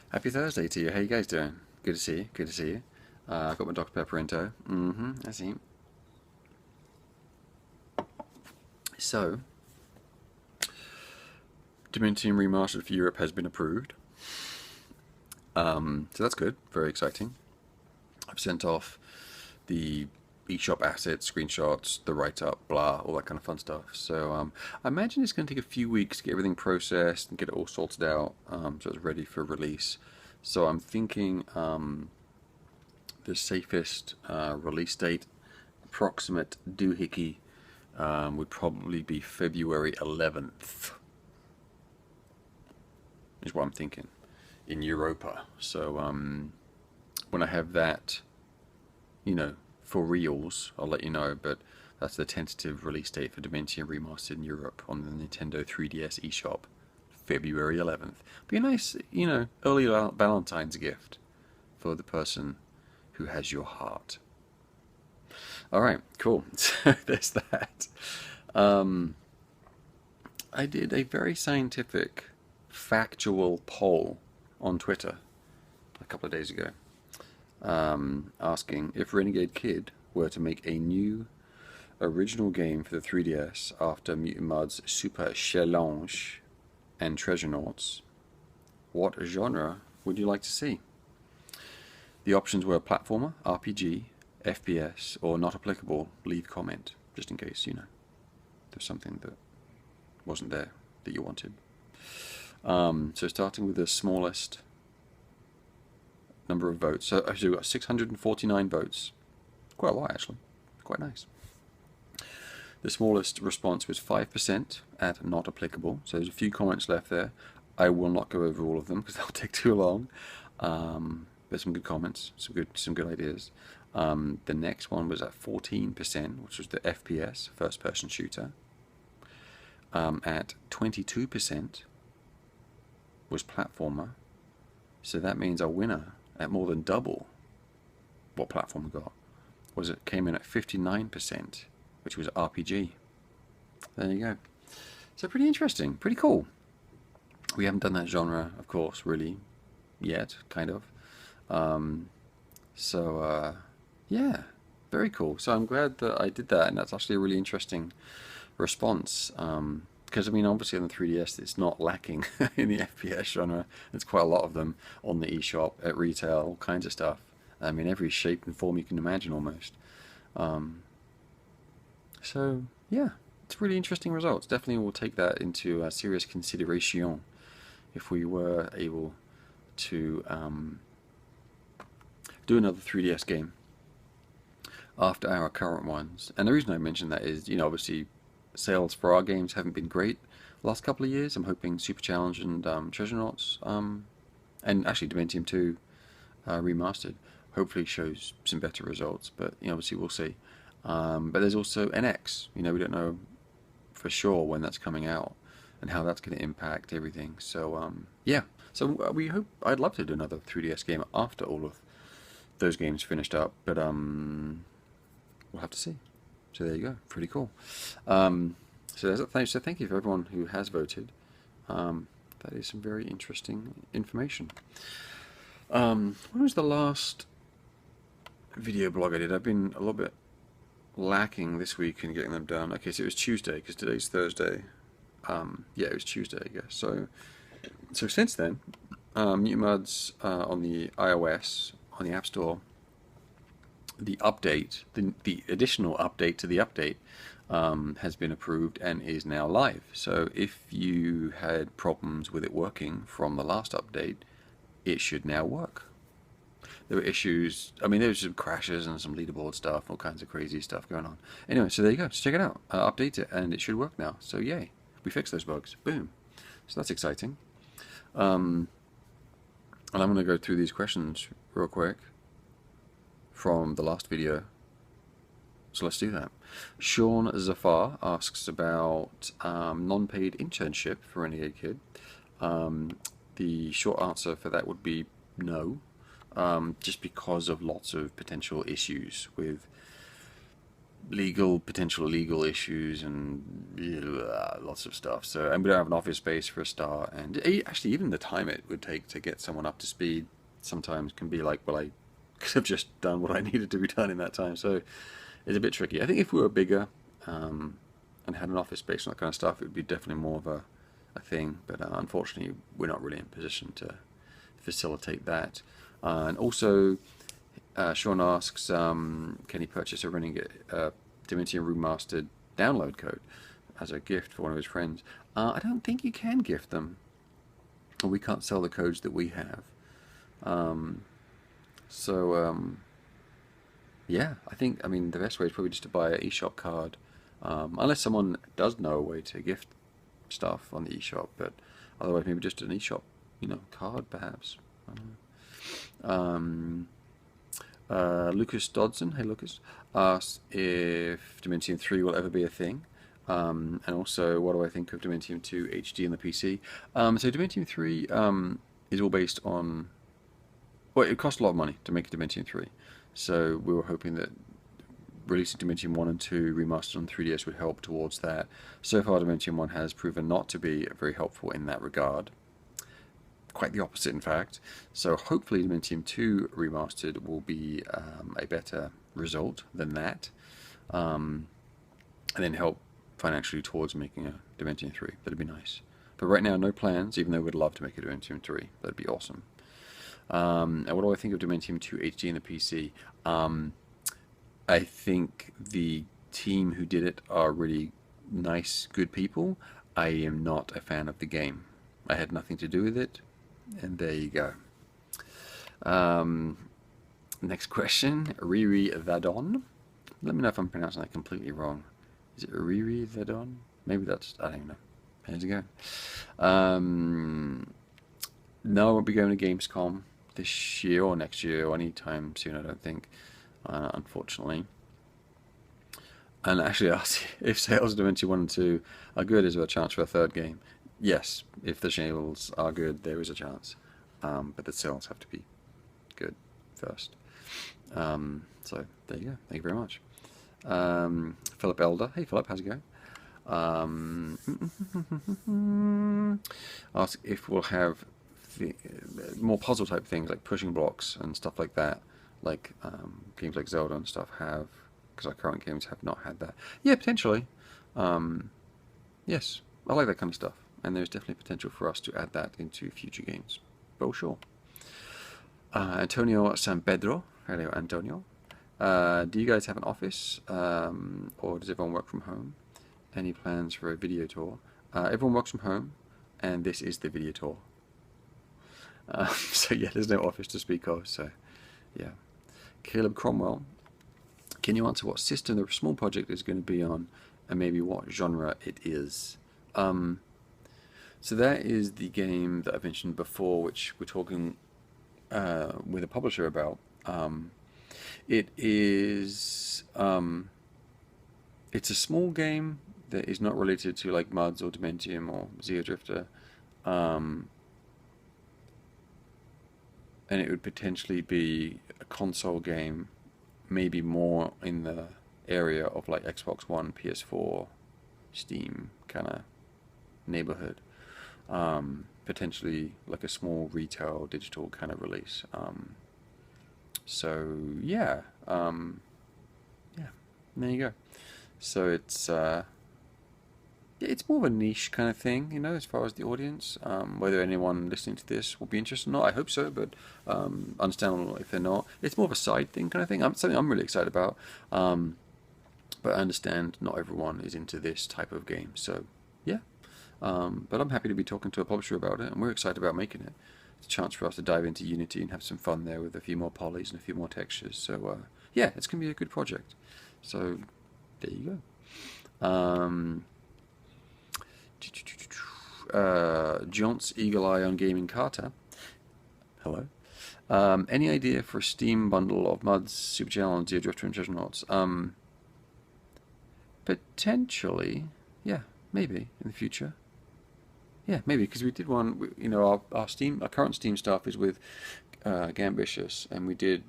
Happy Thursday to you. How you guys doing? Good to see you. Good to see you. I got my Dr. Pepper in tow. I see. So, Dimension Remastered for Europe has been approved. So that's good. Very exciting. I've sent off the eShop assets, screenshots, the write-up, blah, all that kind of fun stuff. So I imagine it's going to take a few weeks to get everything processed and get it all sorted out, so it's ready for release. So I'm thinking the safest release date, approximate doohickey, would probably be February 11th, is what I'm thinking, in Europa. So when I have that, for reals, I'll let you know, but that's the tentative release date for Dementia Remastered in Europe on the Nintendo 3DS eShop, February 11th. Be a nice, early Valentine's gift for the person who has your heart. All right, cool. So there's that. I did a very scientific, factual poll on Twitter a couple of days ago, asking if Renegade Kid were to make a new original game for the 3DS after Mutant Mud's Super Challenge and Treasure Noughts, what genre would you like to see? The options were platformer, RPG, FPS, or not applicable. Leave comment, just in case, there's something that wasn't there that you wanted. So starting with the smallest number of votes. So actually we've got 649 votes. Quite a lot, actually. Quite nice. The smallest response was 5% at not applicable. So there's a few comments left there. I will not go over all of them because that'll take too long. There's some good comments, some good ideas. The next one was at 14%, which was the FPS, first-person shooter. At 22% was platformer. So that means our winner at more than double what platformer got came in at 59%, which was RPG. There you go. So pretty interesting, pretty cool. We haven't done that genre, of course, really yet, kind of. Yeah, very cool. So I'm glad that I did that, and that's actually a really interesting response. Because, obviously on the 3DS it's not lacking in the FPS genre. There's quite a lot of them on the eShop, at retail, all kinds of stuff. Every shape and form you can imagine almost. So, yeah, it's really interesting results. Definitely we'll take that into serious consideration if we were able to do another 3DS game after our current ones. And the reason I mention that is, obviously sales for our games haven't been great the last couple of years. I'm hoping Super Challenge and Treasure Noughts, and actually Dementium 2 Remastered, hopefully shows some better results. But obviously we'll see. But there's also NX. We don't know for sure when that's coming out and how that's going to impact everything. So yeah. So we hope. I'd love to do another 3DS game after all of those games finished up, but we'll have to see. So there you go. Pretty cool. So thank you for everyone who has voted. That is some very interesting information. When was the last video blog I did? I've been a little bit lacking this week in getting them done. Okay, so it was Tuesday because today's Thursday. Yeah, it was Tuesday, I guess. So since then, Mutant Mud's on the iOS, on the App Store, the update, the additional update to the update has been approved and is now live. So if you had problems with it working from the last update, it should now work. There were issues, there was some crashes and some leaderboard stuff, all kinds of crazy stuff going on. Anyway, so there you go, so check it out, update it, and it should work now. So yay, we fixed those bugs, boom. So that's exciting. And I'm going to go through these questions real quick from the last video. So let's do that. Sean Zafar asks about non-paid internship for Renegade Kid. The short answer for that would be no, just because of lots of potential issues with potential legal issues and lots of stuff. So, and we don't have an office space for a start, and actually, even the time it would take to get someone up to speed sometimes can be like, well, I could have just done what I needed to be done in that time. So, it's a bit tricky. I think if we were bigger and had an office space and that kind of stuff, it would be definitely more of a thing. But unfortunately, we're not really in a position to facilitate that. And also, Sean asks, can he purchase a Dominion Remastered download code as a gift for one of his friends? I don't think you can gift them. We can't sell the codes that we have. Yeah, I mean, the best way is probably just to buy an eShop card, unless someone does know a way to gift stuff on the eShop, but otherwise maybe just an eShop, card perhaps. I don't know. Lucas Dodson, hey Lucas, asks if Dominion 3 will ever be a thing, and also what do I think of Dominion 2 HD on the PC. So Dominion 3 is all based on, well, it cost a lot of money to make a Dominion 3, so we were hoping that releasing Dominion 1 and 2 remastered on 3DS would help towards that. So far Dominion 1 has proven not to be very helpful in that regard. Quite the opposite, in fact. So hopefully Dominion 2 Remastered will be a better result than that, and then help financially towards making a Dominion 3. That'd be nice. But right now, no plans, even though we'd love to make a Dominion 3. That'd be awesome. And what do I think of Dominion 2 HD in the PC? I think the team who did it are really nice, good people. I am not a fan of the game. I had nothing to do with it. And there you go. Next question, Riri Vadon. Let me know if I'm pronouncing that completely wrong. Is it Riri Vadon? Maybe that's, I don't know. There you go. No, I won't be going to Gamescom this year or next year or anytime soon, I don't think, unfortunately. And actually, if sales of Dimension 1 and 2 are good, is there a chance for a third game? Yes, if the sales are good, there is a chance. But the sales have to be good first. So there you go. Thank you very much. Philip Elder. Hey Philip, how's it going? Ask if we'll have more puzzle type things like pushing blocks and stuff like that, like games like Zelda and stuff have, because our current games have not had that. Yeah, potentially. Yes, I like that kind of stuff. And there's definitely potential for us to add that into future games. Oh, sure. Antonio San Pedro. Hello, Antonio. Do you guys have an office, or does everyone work from home? Any plans for a video tour? Everyone works from home, and this is the video tour. So yeah, there's no office to speak of, so yeah. Caleb Cromwell. Can you answer what system the small project is going to be on, and maybe what genre it is? So that is the game that I mentioned before, which we're talking with a publisher about. It is it's a small game that is not related to like Muds or Dementium or Zero Drifter, and it would potentially be a console game, maybe more in the area of like Xbox One, PS4, Steam kind of neighborhood. Potentially like a small retail digital kind of release. So yeah, yeah, there you go. So it's more of a niche kind of thing, as far as the audience. Whether anyone listening to this will be interested or not, I hope so, but understandable if they're not. It's more of a side thing kind of thing. Something I'm really excited about. But I understand not everyone is into this type of game, so yeah. But I'm happy to be talking to a publisher about it, and we're excited about making it. It's a chance for us to dive into Unity and have some fun there with a few more polys and a few more textures. So yeah, it's going to be a good project. So there you go. Jont's Eagle Eye on Gaming Carter. Hello. Any idea for a Steam bundle of Muds, Super Challenge, Zero Drifter, and Treasure Potentially, yeah, maybe in the future. Yeah, maybe, because we did one. Our current Steam stuff is with Gambitious, and we did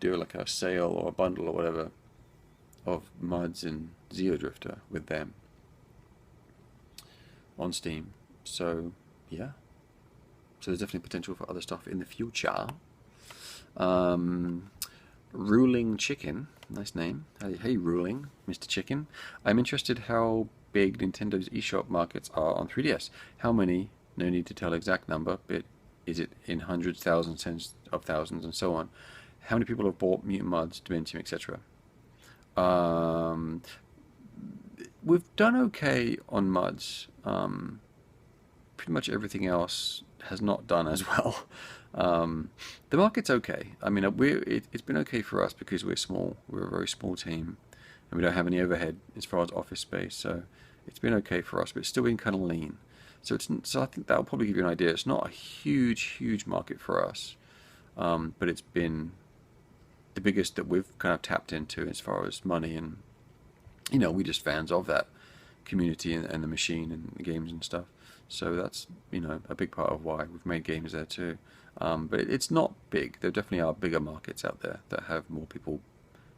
do like a sale or a bundle or whatever of Muds and Zero Drifter with them on Steam. So yeah, so there's definitely potential for other stuff in the future. Um, Ruling Chicken, nice name. Hey, Ruling, Mr. Chicken. I'm interested how big Nintendo's eShop markets are on 3DS. How many? No need to tell exact number, but is it in hundreds, thousands, tens of thousands, and so on? How many people have bought Mutant Muds, Dominion, etc.? Um, we've done okay on Muds. Pretty much everything else has not done as well. Um, the market's okay. I mean, it's been okay for us because we're small. We're a very small team, and we don't have any overhead as far as office space. So it's been okay for us, but it's still been kind of lean. So I think that'll probably give you an idea. It's not a huge market for us, but it's been the biggest that we've kind of tapped into as far as money, and we're just fans of that community and the machine and the games and stuff. So that's a big part of why we've made games there too. But it's not big. There definitely are bigger markets out there that have more people,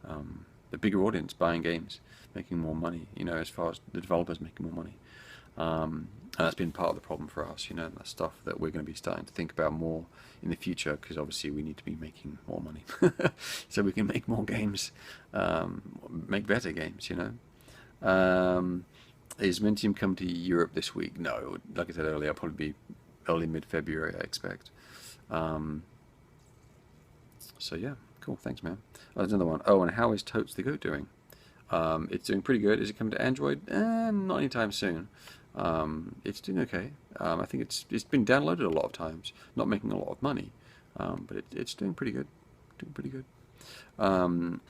the bigger audience buying games, making more money. As far as the developers making more money. And that's been part of the problem for us. That's stuff that we're going to be starting to think about more in the future, because obviously we need to be making more money so we can make more games, make better games. Is Mentium come to Europe this week? No, like I said earlier, I'll probably be early mid-February, I expect. So yeah, cool. Thanks, man. Oh, there's another one. Oh, and how is Totes the Goat doing? It's doing pretty good. Is it coming to Android? Not anytime soon. It's doing okay. I think it's been downloaded a lot of times, not making a lot of money, but it's doing pretty good. Doing pretty good.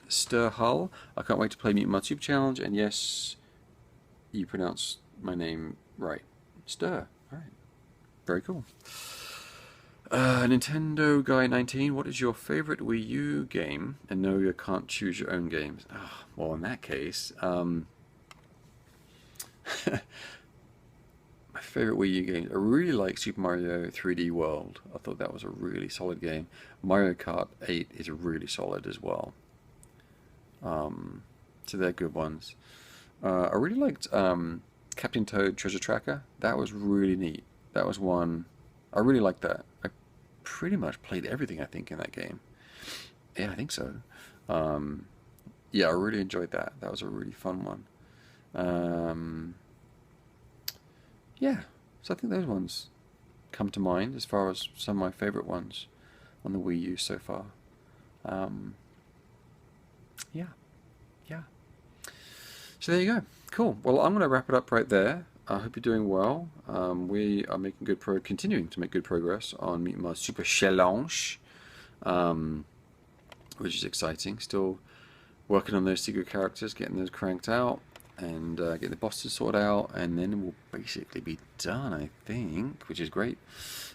Stir Hull. I can't wait to play Mutant Mud Super Challenge. And yes, you pronounce my name right. Stir. All right. Very cool. Nintendo Guy 19. What is your favorite Wii U game? And no, you can't choose your own games. Oh, well, in that case, my favorite Wii U game. I really like Super Mario 3D World. I thought that was a really solid game. Mario Kart 8 is really solid as well. So they're good ones. I really liked Captain Toad Treasure Tracker. That was really neat. That was one. I really liked that. I pretty much played everything, I think, in that game. Yeah, I think so. Yeah, I really enjoyed that. That was a really fun one. Yeah, so I think those ones come to mind as far as some of my favorite ones on the Wii U so far. Yeah, yeah. So there you go. Cool. Well, I'm going to wrap it up right there. I hope you're doing well. We are making continuing to make good progress on Meet My Super Challenge, which is exciting. Still working on those secret characters, getting those cranked out, and getting the bosses sorted out, and then we'll basically be done, I think, which is great.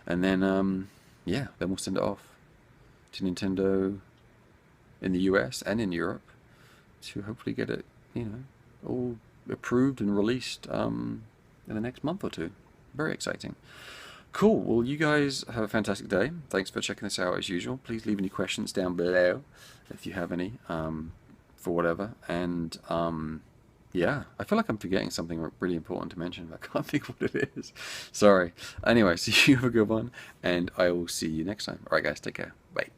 And then, yeah, then we'll send it off to Nintendo in the US and in Europe to hopefully get it, all approved and released in the next month or two. Very exciting. Cool. Well, you guys have a fantastic day. Thanks for checking this out as usual. Please leave any questions down below if you have any, for whatever. And yeah, I feel like I'm forgetting something really important to mention, but I can't think what it is. Sorry. Anyway, so you have a good one, and I will see you next time. All right, guys, take care. Bye.